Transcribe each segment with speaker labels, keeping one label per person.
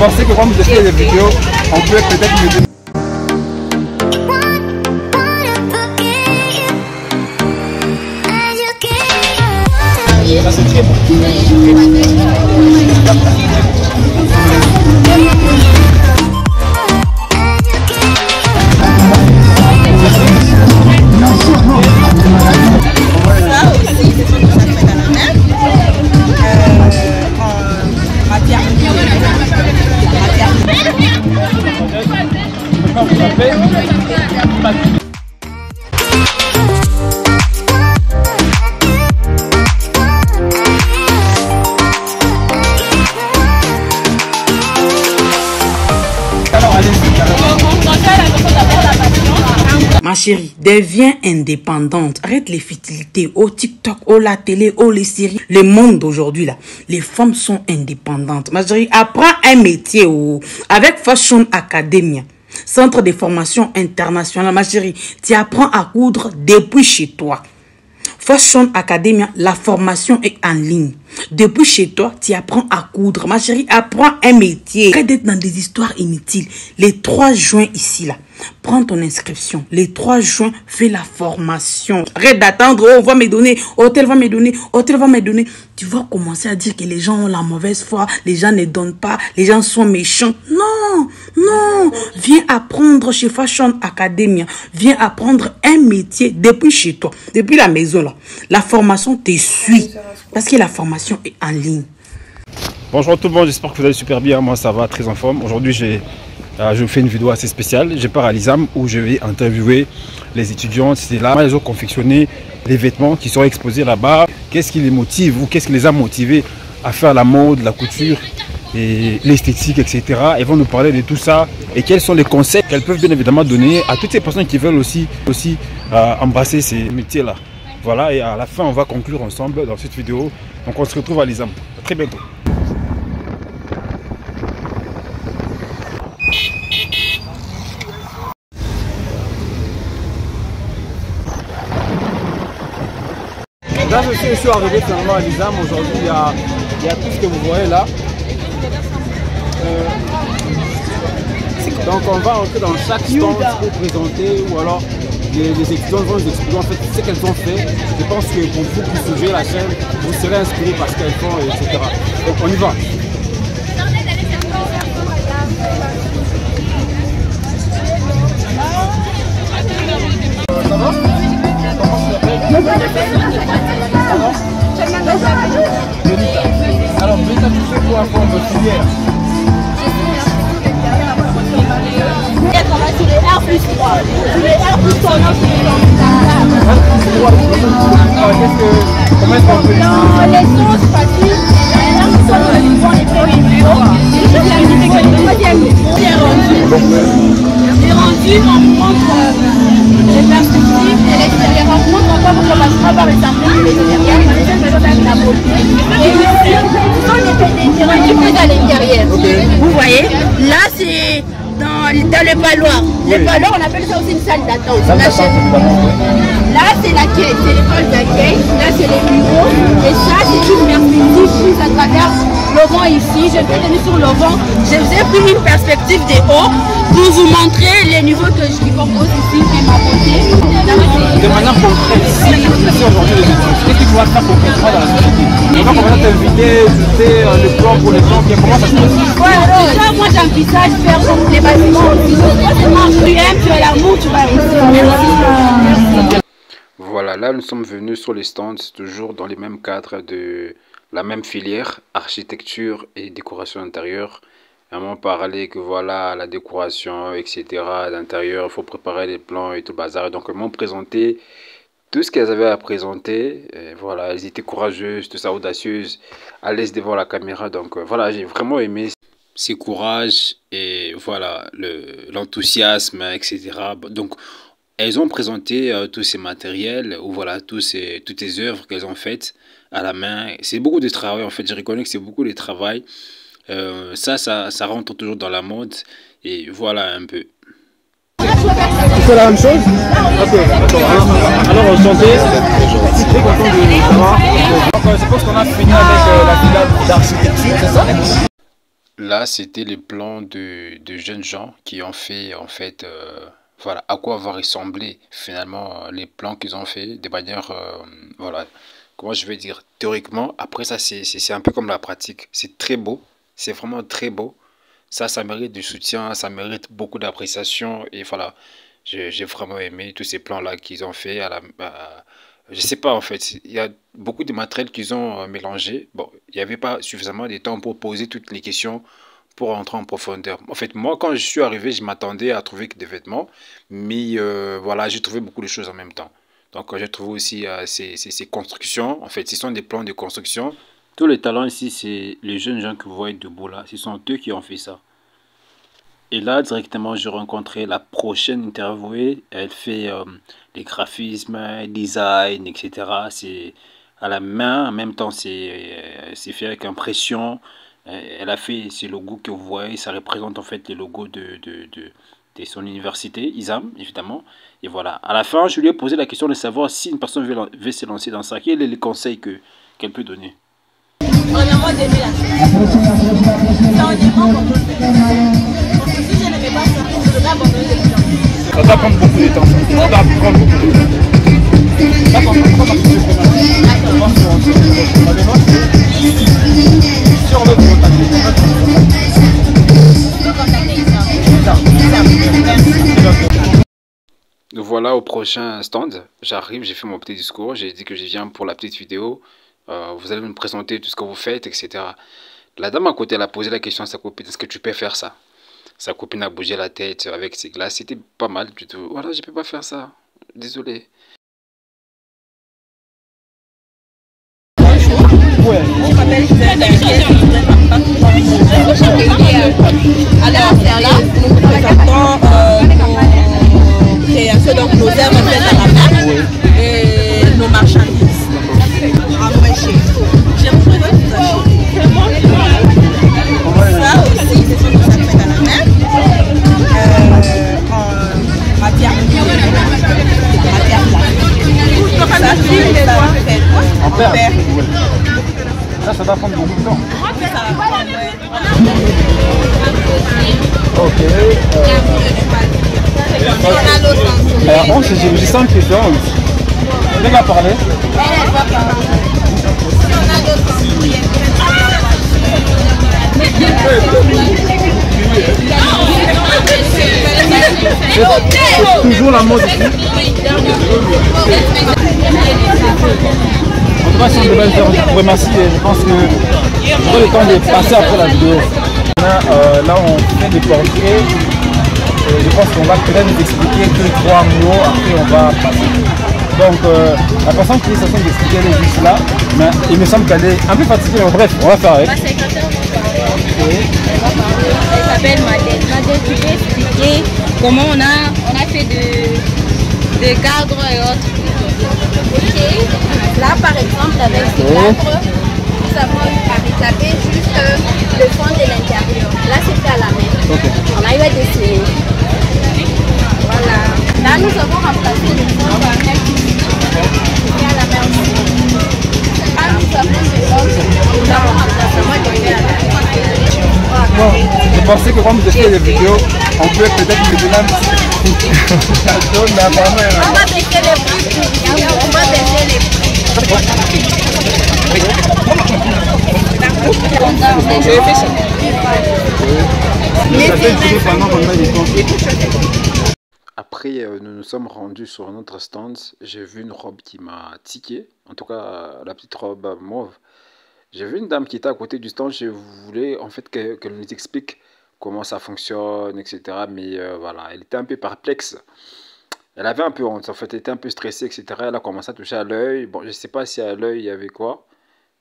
Speaker 1: pensez que quand vous faites des vidéos, on peut peut-être me dire... Ça c'est très bon.
Speaker 2: Ma chérie, deviens indépendante. Arrête les futilités au TikTok, au la télé, au les séries. Le monde d'aujourd'hui, là, les femmes sont indépendantes. Ma chérie, apprends un métier avec Fashion Academia. Centre de formation internationale. Ma chérie, tu apprends à coudre depuis chez toi. Fashion Academia, la formation est en ligne. Depuis chez toi, tu apprends à coudre. Ma chérie, apprends un métier. Arrête d'être dans des histoires inutiles. Les 3 juin ici, là, prends ton inscription. Les 3 juin, fais la formation. Arrête d'attendre, oh, on va me donner, hôtel va me donner, hôtel va me donner. Tu vas commencer à dire que les gens ont la mauvaise foi, les gens ne donnent pas, les gens sont méchants. Non, non. Viens apprendre chez Fashion Academia. Viens apprendre un métier depuis chez toi, depuis la maison, là. La formation te suit parce que la formation est en ligne.
Speaker 1: Bonjour tout le monde, j'espère que vous allez super bien. Moi ça va, très en forme. Aujourd'hui je vous fais une vidéo assez spéciale. Je pars à l'ISAM où je vais interviewer les étudiants. C'est là ils ont confectionné les vêtements qui seront exposés là-bas. Qu'est-ce qui les motive ou qu'est-ce qui les a motivés à faire la mode, la couture et l'esthétique, etc. Ils vont nous parler de tout ça et quels sont les conseils qu'elles peuvent bien évidemment donner à toutes ces personnes qui veulent aussi embrasser ces métiers-là. Voilà, et à la fin on va conclure ensemble dans cette vidéo. Donc on se retrouve à l'ISAM. À très bientôt. Là je suis arrivé finalement à l'ISAM. Aujourd'hui il y a tout ce que vous voyez là. Donc on va entrer dans chaque stand pour présenter ou alors les étudiants vont nous expliquer en fait ce qu'elles ont fait. Je pense que pour vous qui suivez la chaîne, vous serez inspirés par ce qu'elles font, etc. Donc on y va. Ça va? Alors, Benita, tu fais quoi pour votre filière?
Speaker 3: On va sur les R+3. Les R+3, on a sur les
Speaker 1: Comment est-ce qu'on peut
Speaker 3: dans les sources faciles, les R+3 dans les vidéos. Et je viens de dire que le troisième est rendu, on montre les perspectives et l'extérieur. On montre encore comment ça va ressembler l'extérieur. La beauté. Et ici, on est rendu à l'intérieur. Vous voyez, là c'est dans le parloir. Le parloir, on appelle ça aussi une salle d'attente. Là, c'est l'accueil, c'est l'école d'accueil. Là, c'est les bureaux. Et ça, c'est une perspective prise à travers le vent ici. Je vais tenir sur le vent. Je vous ai pris une perspective de haut pour vous montrer les niveaux que je propose ici et ma beauté.
Speaker 1: De manière concrète, si aujourd'hui les études, qu'est-ce que tu vas faire concrètement dans la société? On va commencer à t'inviter, tu fais le plan pour les gens, comment ça se passe?
Speaker 3: Déjà, moi j'envisage faire des bâtiments. Tu aimes, tu as l'amour, tu vas réussir.
Speaker 4: Voilà, là nous sommes venus sur les stands, toujours dans les mêmes cadres de la même filière, architecture et décoration intérieure. Vraiment parler que voilà, la décoration, etc. d'intérieur, il faut préparer les plans et tout le bazar. Donc ils m'ont présenté tout ce qu'elles avaient à présenter. Et voilà, elles étaient courageuses, tout ça, audacieuses, à l'aise devant la caméra. Donc voilà, j'ai vraiment aimé ces courages et voilà, l'enthousiasme, etc. Donc elles ont présenté tous ces matériels, ou voilà, toutes ces œuvres qu'elles ont faites à la main. C'est beaucoup de travail, en fait, je reconnais que c'est beaucoup de travail. Ça rentre toujours dans la mode, et voilà un peu.
Speaker 1: C'est la même chose? Ok, alors santé, je suis très content de vous voir. Je pense qu'on a fini avec la filière d'architecture, c'est ça?
Speaker 4: Là, c'était les plans de jeunes gens qui ont fait, en fait, voilà, à quoi va ressembler finalement les plans qu'ils ont fait de manière, voilà, comment je vais dire, théoriquement. Après ça, c'est un peu comme la pratique. C'est très beau, c'est vraiment très beau. Ça mérite du soutien, ça mérite beaucoup d'appréciation. Et voilà, j'ai vraiment aimé tous ces plans-là qu'ils ont fait. Je sais pas en fait, il y a beaucoup de matériel qu'ils ont mélangé. Bon, il n'y avait pas suffisamment de temps pour poser toutes les questions, pour rentrer en profondeur. En fait, moi, quand je suis arrivé, je m'attendais à trouver que des vêtements, mais voilà, j'ai trouvé beaucoup de choses en même temps. Donc, j'ai trouvé aussi ces constructions. En fait, ce sont des plans de construction. Tous les talents ici, c'est les jeunes gens que vous voyez debout là. Ce sont eux qui ont fait ça. Et là, directement, j'ai rencontré la prochaine interviewée. Elle fait les graphismes, design, etc. C'est à la main. En même temps, c'est fait avec impression. Elle a fait ces logos que vous voyez. Ça représente en fait les logos de son université, ISAM, évidemment. Et voilà. À la fin, je lui ai posé la question de savoir si une personne veut se lancer dans ça. Quels sont les conseils qu'elle peut donner?
Speaker 3: Premièrement, d'aimer la chose. Ça, on est vraiment bon. Parce que si je n'aimais pas ça, je ne vais pas abandonner les gens.
Speaker 1: Ça va prendre beaucoup de temps. Ça va prendre beaucoup de temps. Là, quand on prend sur le
Speaker 4: Nous voilà au prochain stand. J'arrive, j'ai fait mon petit discours. J'ai dit que je viens pour la petite vidéo. Vous allez me présenter tout ce que vous faites, etc. La dame à côté, elle a posé la question à sa copine, est-ce que tu peux faire ça? Sa copine a bougé la tête avec ses glaces, c'était pas mal du tout. Voilà, je peux pas faire ça, désolé.
Speaker 5: Ouais. Je m'appelle Gisèle Bernier, à l'intérieur, nous présentons nos créations, donc nos œuvres faites à la main et nos marchandises. J'aime trouver tout ça aussi, ce sont nos œuvres faites à la main en matière
Speaker 1: en paire. Ça va prendre beaucoup de temps. Ok. Alors, je sens que elle va parler. C'est toujours la mode ici. En tout cas, si on devait le faire, je vous remercie et je pense que j'aurai le temps de passer après la vidéo. Là, on fait des portraits. Je pense qu'on va peut-être nous expliquer 2-3 mots, après on va passer. Donc, la personne qui est censée nous expliquer, elle est juste là, mais il me semble qu'elle est un peu fatiguée, mais bref, on va faire avec.
Speaker 3: Elle s'appelle Madeleine. Madeleine, tu peux expliquer comment on a fait des cadres et autres? Ok. Là, par exemple, avec ces cadres, nous avons eu à rétablir juste le fond de l'intérieur. Là, c'est fait à la main.
Speaker 1: Okay.
Speaker 3: On a eu à dessiner. Voilà. Là, nous avons remplacé le fond par un qui fait à la main aussi. Là, nous avons nous avons remplacé moi qui fait à la main.
Speaker 1: Bon, je pensais que quand vous faites des vidéos, on peut peut-être me donner un petit mais apparemment...
Speaker 3: On va baisser les prix. On va baisser les prix.
Speaker 4: Après, nous nous sommes rendus sur un autre stand. J'ai vu une robe qui m'a tiqué. En tout cas, la petite robe mauve. J'ai vu une dame qui était à côté du stand. Je voulais en fait qu'elle nous explique comment ça fonctionne, etc. Mais voilà, elle était un peu perplexe. Elle avait un peu honte, en fait, elle était un peu stressée, etc. Elle a commencé à toucher à l'œil. Bon, je ne sais pas si à l'œil il y avait quoi,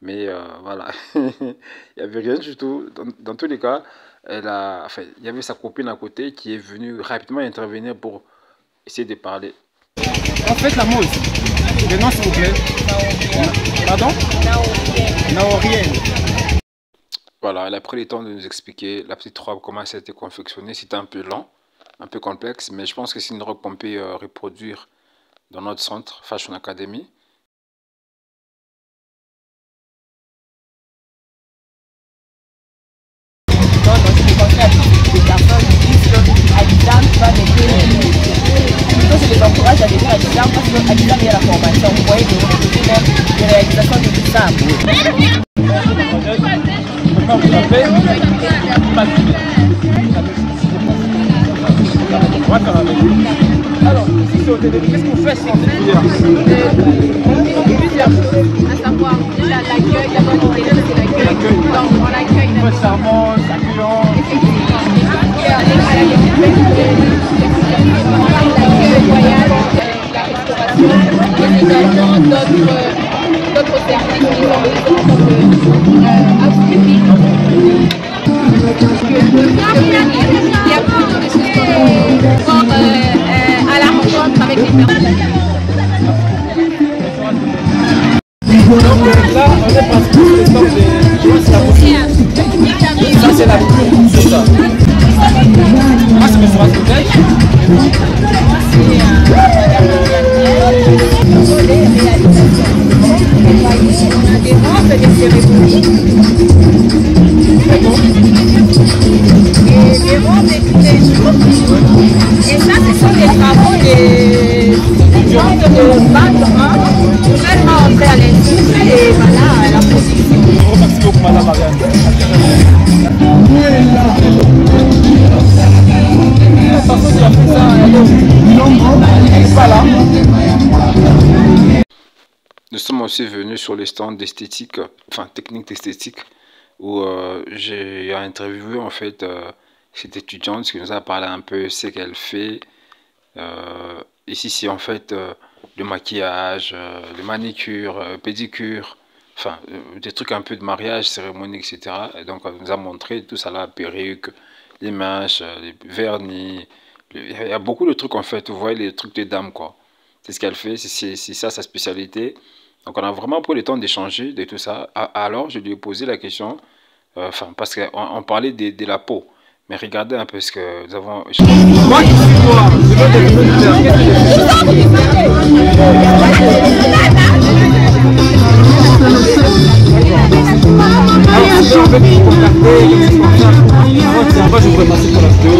Speaker 4: mais voilà. Il n'y avait rien du tout. Dans tous les cas, enfin, il y avait sa copine à côté qui est venue rapidement intervenir pour essayer de parler.
Speaker 1: En fait, la mode. Le nom, s'il vous plaît. Pardon? Naorienne.
Speaker 4: Voilà, elle a pris le temps de nous expliquer la petite robe, comment ça a été confectionné. C'était un peu lent, un peu complexe, mais je pense que c'est une robe qu'on peut reproduire dans notre centre Fashion Academy.
Speaker 5: pas m'aider. Plutôt, je les encourage à venir à l'ISAM parce qu'à l'ISAM, il y a la formation. Vous voyez, de même les réalisations de l'ISAM.
Speaker 1: Comment vous appelez? Alors, ici c'est au téléphone, qu'est-ce qu'on fait sur cette filière?
Speaker 3: Plusieurs choses, à savoir déjà l'accueil, la bonne idée, c'est l'accueil. Donc on l'accueille
Speaker 1: On peut charmant, accueillant.
Speaker 3: effectivement. Et à l'accueil voyage, la restauration, et également d'autres services qui sont à public. Il y a beaucoup de choses comme à la rencontre avec les personnes.
Speaker 1: Donc là, on est parti sur le temps de la boutique. Ça, c'est la boutique, c'est ça. Moi, c'est sur un bouteille.
Speaker 5: On a des robes, des cérémonies. Et des robes et tous les jours. Et ça, ce sont des travaux des gens de battre pour vraiment entrer à l'industrie et voilà, à la production.
Speaker 1: Merci beaucoup, madame Marianne. La personne qui a fait ça, elle est pas là.
Speaker 4: Nous sommes aussi venus sur les stands d'esthétique, enfin technique d'esthétique, où j'ai interviewé en fait cette étudiante qui nous a parlé un peu ce qu'elle fait. Ici c'est en fait le maquillage, le manicure, pédicure, enfin des trucs un peu de mariage, cérémonie, etc. Et donc elle nous a montré tout ça là, perruque, les mèches, les vernis, il y a beaucoup de trucs en fait, vous voyez les trucs des dames quoi. C'est ce qu'elle fait, c'est ça sa spécialité. Donc on a vraiment pris le temps d'échanger de tout ça. Alors je lui ai posé la question, parce qu'on parlait de la peau. Mais regardez un peu ce que nous avons échangé.
Speaker 1: Moi qui suis noir, je veux des cheveux alors si on veut vous contacter, moi je vous remercie pour la vidéo.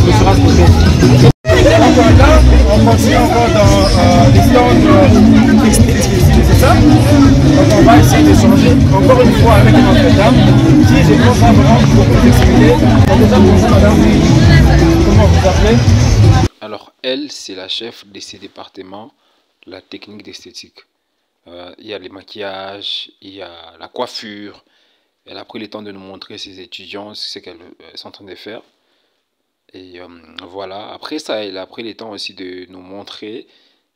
Speaker 1: Je serai responsable. Donc là, on continue encore dans les stands d'explication, c'est ça? Donc on va essayer d'échanger encore une fois avec notre dame qui, je pense, va vraiment beaucoup d'expliquer. Donc déjà, bonjour madame, comment vous appelez?
Speaker 4: Alors elle, c'est la chef de ces départements, la technique d'esthétique. Il y a les maquillages, il y a la coiffure. Elle a pris le temps de nous montrer ses étudiants, ce qu'elles sont en train de faire. Et voilà, après ça, elle a pris le temps aussi de nous montrer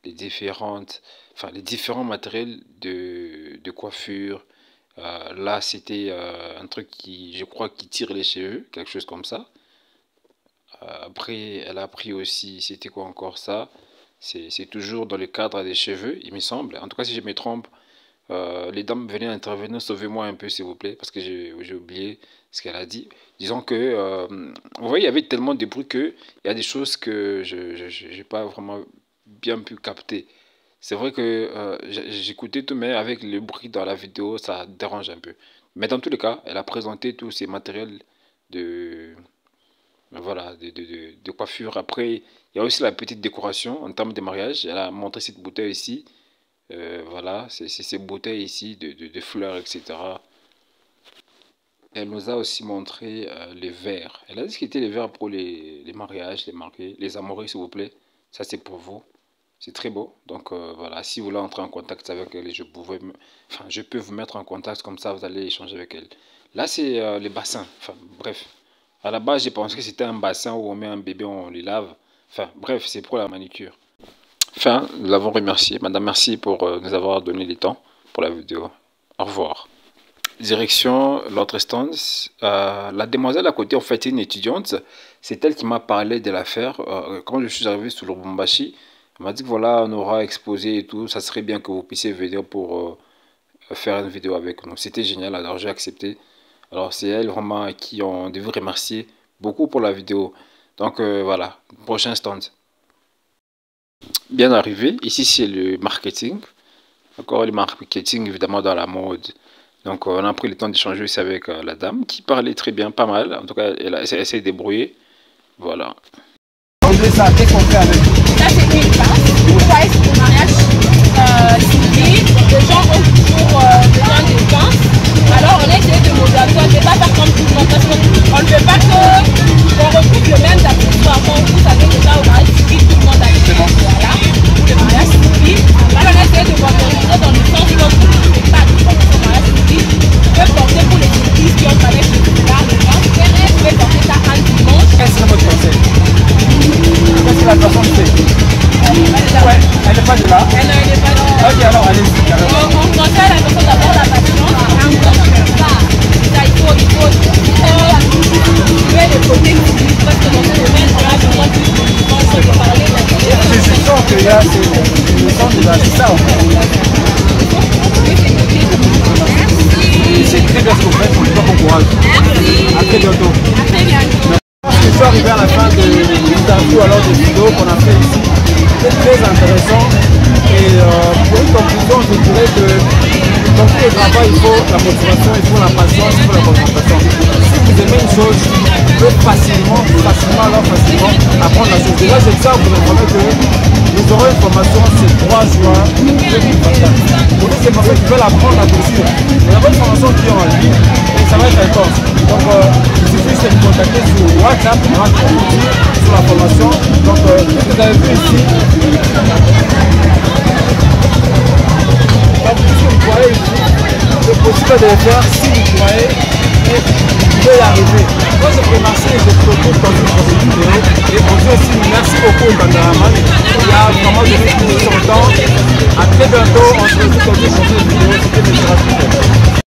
Speaker 4: les différents matériels de coiffure. Là, c'était un truc qui, je crois, qui tire les cheveux, quelque chose comme ça. Après, elle a pris aussi, c'était quoi encore ça? C'est toujours dans le cadre des cheveux, il me semble. En tout cas, si je me trompe, les dames, venez intervenir, sauvez-moi un peu s'il vous plaît, parce que j'ai oublié ce qu'elle a dit. Disons que, vous voyez, il y avait tellement de bruit qu'il y a des choses que je n'ai pas vraiment bien pu capter. C'est vrai que j'écoutais tout, mais avec le bruit dans la vidéo, ça dérange un peu. Mais dans tous les cas, elle a présenté tous ces matériels de, voilà, de coiffure. Après, il y a aussi la petite décoration en termes de mariage. Elle a montré cette bouteille ici. Voilà, c'est ces bouteilles ici de fleurs, etc. Elle nous a aussi montré les verres. Elle a dit ce qu'étaient les verres pour les mariages, les mariés, les amoureux, s'il vous plaît. Ça, c'est pour vous. C'est très beau. Donc, voilà, si vous voulez entrer en contact avec elle, je peux vous mettre en contact, comme ça, vous allez échanger avec elle. Là, c'est les bassins. Enfin, bref. À la base, j'ai pensé que c'était un bassin où on met un bébé, on les lave. Enfin, bref, c'est pour la manicure. Enfin, nous l'avons remercié. Madame, merci pour nous avoir donné le temps pour la vidéo. Au revoir. Direction l'autre stand. La demoiselle à côté, en fait, est une étudiante. C'est elle qui m'a parlé de l'affaire. Quand je suis arrivé sur le Lubumbashi, elle m'a dit que voilà, on aura exposé et tout. Ça serait bien que vous puissiez venir pour faire une vidéo avec nous. C'était génial, alors j'ai accepté. Alors c'est elle vraiment à qui on devait remercier beaucoup pour la vidéo. Donc voilà, prochain stand. Bien arrivé, ici c'est le marketing. Encore le marketing évidemment dans la mode. Donc on a pris le temps d'échanger aussi avec la dame qui parlait très bien, pas mal. En tout cas, elle s'est débrouillée. Voilà.
Speaker 1: utiliser ça, qu'est-ce qu'on fait avec?
Speaker 3: Ça, c'est une base. Vous voyez, c'est le mariage civil. Les gens ont toujours besoin de temps. Alors, on a essayé de moderniser. On ne peut pas faire comme tout le monde. Parce qu'on ne veut pas qu'on retrouve le même accessoire. Vous savez déjà, au mariage civil, tout le monde a les mêmes. Voilà. Le mariage civil. Alors, on a essayé de moderniser dans le sens où vous ne pouvez pas porter au mariage civil. Vous pouvez porter pour les églises qui ont travaillé chez le gars, le vent. Vous pouvez porter ça un dimanche.
Speaker 1: Qu'est-ce que votre conseil? Qu'est-ce que la personne fait? Ouais, elle n'est pas de là.
Speaker 3: Elle n'est pas de là.
Speaker 1: Ok, alors allez-y.
Speaker 3: On conseille à la personne d'avoir la patience. Ça, il faut trouver le côté public parce que dans ce domaine, on a besoin de plus de parler de la question.
Speaker 1: Je sens qu'il y a le sens de la ça en fait. C'est très bien ce que vous faites, bon courage.
Speaker 3: Merci.
Speaker 1: À très bientôt.
Speaker 3: À très bientôt.
Speaker 1: Je suis arrivé à la fin de l'interview alors des vidéos qu'on a fait ici. C'est très intéressant et pour une conclusion, je dirais que dans tout le travail, il faut la motivation, il faut la patience, il faut la concentration. Si vous aimez une chose, vous pouvez facilement apprendre la chose. Déjà, c'est ça, vous informez que nous aurons une formation ce 3 juin 2024. Pour toutes ces personnes qui veulent apprendre la couture, il y a une formation qui est en ligne et ça va être intense. Donc, il suffit juste de me contacter sur WhatsApp, sur la formation. Donc, vous avez vu ici. Donc, tout ce que vous voyez ici, c'est possible de le faire si vous croyez et vous pouvez y arriver. Moi, je vous remercie et je vous retrouve dans une prochaine vidéo. Et aussi, merci beaucoup au cameraman qui a vraiment donné tout son temps. A très bientôt, on se retrouve dans une prochaine vidéo.